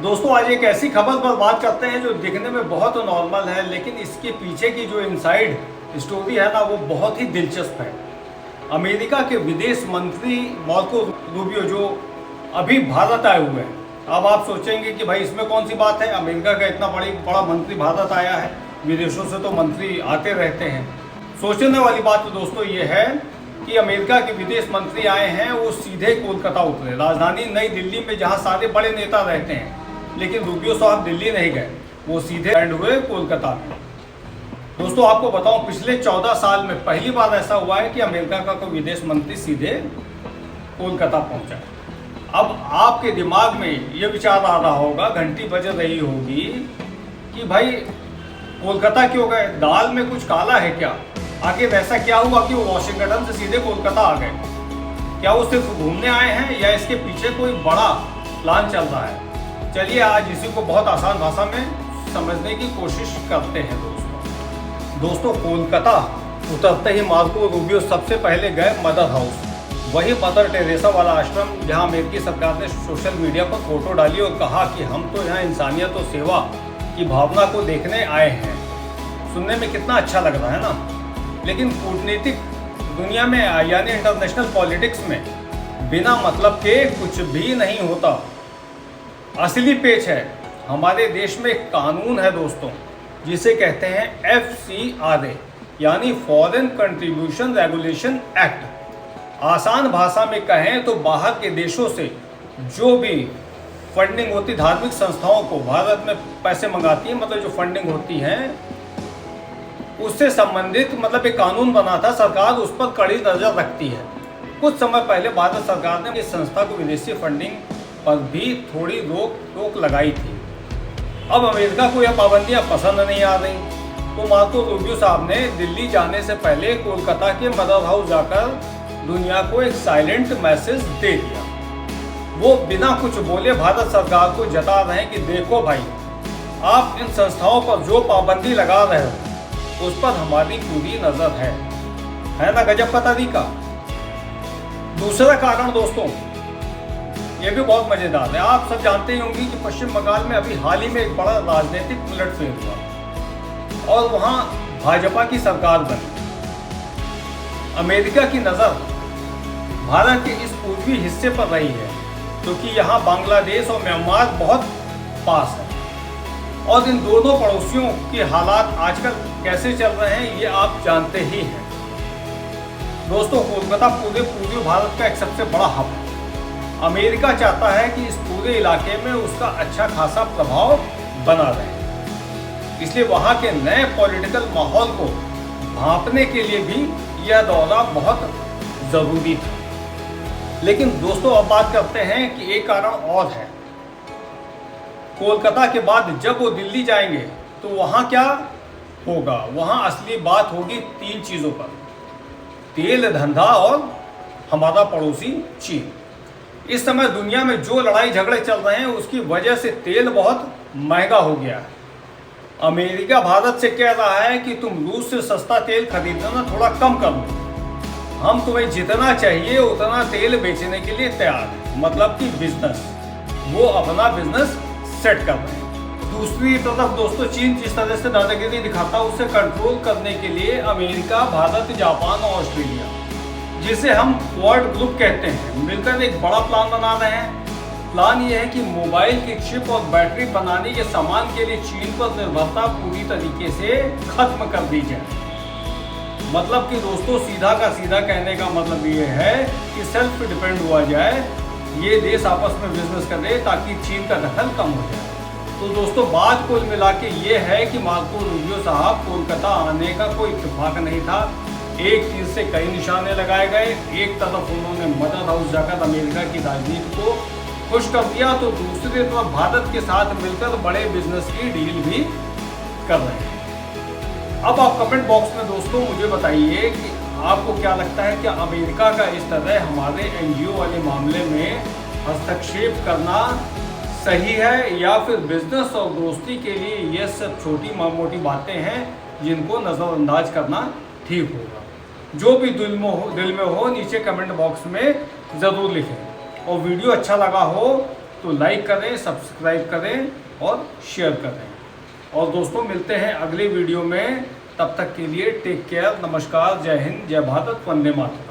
दोस्तों आज एक ऐसी खबर पर बात करते हैं जो दिखने में बहुत नॉर्मल है, लेकिन इसके पीछे की जो इनसाइड स्टोरी है ना वो बहुत ही दिलचस्प है। अमेरिका के विदेश मंत्री मार्को रूबियो जो अभी भारत आए हुए हैं। अब आप सोचेंगे कि भाई इसमें कौन सी बात है, अमेरिका का इतना बड़ा मंत्री भारत आया है, विदेशों से तो मंत्री आते रहते हैं। सोचने वाली बात तो दोस्तों ये है कि अमेरिका के विदेश मंत्री आए हैं, वो सीधे कोलकाता उतरे, राजधानी नई दिल्ली में जहां सारे बड़े नेता रहते हैं। लेकिन रूबियो साहब दिल्ली नहीं गए, वो सीधे लैंड हुए कोलकाता में। दोस्तों आपको बताऊं, पिछले 14 साल में पहली बार ऐसा हुआ है कि अमेरिका का कोई विदेश मंत्री सीधे कोलकाता पहुंचा। अब आपके दिमाग में ये विचार आ रहा होगा, घंटी बज रही होगी कि भाई कोलकाता क्यों गए, दाल में कुछ काला है क्या? आखिर ऐसा क्या हुआ कि वो वॉशिंगटन से सीधे कोलकाता आ गए? क्या वो सिर्फ घूमने आए हैं या इसके पीछे कोई बड़ा प्लान चल रहा है? चलिए आज इसी को बहुत आसान भाषा में समझने की कोशिश करते हैं। दोस्तों कोलकाता उतरते ही मार्को रूबियो सबसे पहले गए मदर हाउस, वही मदर टेरेसा वाला आश्रम जहां अमेरिकी सरकार ने सोशल मीडिया पर फोटो डाली और कहा कि हम तो यहाँ इंसानियत और सेवा की भावना को देखने आए हैं। सुनने में कितना अच्छा लग रहा है ना, लेकिन कूटनीतिक दुनिया में यानी इंटरनेशनल पॉलिटिक्स में बिना मतलब के कुछ भी नहीं होता। असली पेच है, हमारे देश में एक कानून है दोस्तों जिसे कहते हैं FCRA यानी फॉरेन कंट्रीब्यूशन रेगुलेशन एक्ट। आसान भाषा में कहें तो बाहर के देशों से जो भी फंडिंग होती धार्मिक संस्थाओं को भारत में पैसे मंगाती है, मतलब जो फंडिंग होती है उससे संबंधित मतलब एक कानून बना था, सरकार उस पर कड़ी नजर रखती है। कुछ समय पहले भारत सरकार ने इस संस्था को विदेशी फंडिंग पर भी थोड़ी रोक टोक लगाई थी। अब अमेरिका को यह पाबंदियां पसंद नहीं आ रही, तो मार्को रूबियो साहब ने दिल्ली जाने से पहले कोलकाता के मदर हाउस जाकर दुनिया को एक साइलेंट मैसेज दे दिया। वो बिना कुछ बोले भारत सरकार को जता रहे हैं कि देखो भाई, आप इन संस्थाओं पर जो पाबंदी लगा रहे हो उस पर हमारी पूरी नजर है ना। गजब का तरीका। दूसरा कारण दोस्तों ये भी बहुत मजेदार है। आप सब जानते ही होंगे कि पश्चिम बंगाल में अभी हाल ही में एक बड़ा राजनीतिक उलटफेर हुआ और वहां भाजपा की सरकार बनी। अमेरिका की नजर भारत के इस पूर्वी हिस्से पर रही है क्योंकि यहां बांग्लादेश और म्यांमार बहुत पास है, और इन दोनों पड़ोसियों के हालात आजकल कैसे चल रहे हैं ये आप जानते ही हैं। दोस्तों कोलकाता पूरे पूर्वी भारत का एक सबसे बड़ा हब है। अमेरिका चाहता है कि इस पूरे इलाके में उसका अच्छा खासा प्रभाव बना रहे, इसलिए वहां के नए पॉलिटिकल माहौल को भांपने के लिए भी यह दौरा बहुत जरूरी था। लेकिन दोस्तों अब बात करते हैं कि एक कारण और है। कोलकाता के बाद जब वो दिल्ली जाएंगे तो वहां क्या होगा? वहां असली बात होगी 3 चीजों पर: तेल धंधा और हमारा पड़ोसी चीन। इस समय दुनिया में जो लड़ाई झगड़े चल रहे हैं उसकी वजह से तेल बहुत महंगा हो गया है। अमेरिका भारत से कह रहा है कि तुम रूस से सस्ता तेल खरीदना थोड़ा कम कर लो, हम तुम्हें जितना चाहिए उतना तेल बेचने के लिए तैयार है। मतलब कि बिजनेस, वो अपना बिजनेस सेट कर रहे हैं। दूसरी तरफ दोस्तों चीन जिस तरह से दादागिरी दिखाता है उसे कंट्रोल करने के लिए अमेरिका, भारत, जापान और ऑस्ट्रेलिया, जिसे हम क्वाड ग्रुप कहते हैं, मिलकर एक बड़ा प्लान बना रहे हैं। प्लान ये है कि मोबाइल की चिप और बैटरी बनाने के सामान के लिए चीन पर निर्भरता पूरी तरीके से खत्म कर दी जाए। मतलब कि दोस्तों सीधा का सीधा कहने का मतलब ये है कि सेल्फ डिपेंड हुआ जाए, ये देश आपस में बिजनेस करे ताकि चीन का दखल कम हो जाए। तो दोस्तों बात कुल मिला के ये है कि मार्को रूबियो साहब कोलकाता आने का कोई इत्तेफाक नहीं था। एक तीर से कई निशाने लगाए गए। एक तरफ उन्होंने मदर हाउस जाकर अमेरिका की राजनीति को खुश कर दिया, तो दूसरी तरफ भारत के साथ मिलकर बड़े बिजनेस की डील भी कर रहे हैं। अब आप कमेंट बॉक्स में दोस्तों मुझे बताइए कि आपको क्या लगता है, क्या अमेरिका का इस तरह हमारे NGO वाले मामले में हस्तक्षेप करना सही है, या फिर बिजनेस और दोस्ती के लिए ये सब छोटी मोटी बातें हैं जिनको नज़रअंदाज करना ठीक होगा? जो भी दिल में हो नीचे कमेंट बॉक्स में ज़रूर लिखें। और वीडियो अच्छा लगा हो तो लाइक करें, सब्सक्राइब करें और शेयर करें। और दोस्तों मिलते हैं अगले वीडियो में, तब तक के लिए टेक केयर, नमस्कार, जय हिंद, जय भारत, वंदे मातरम।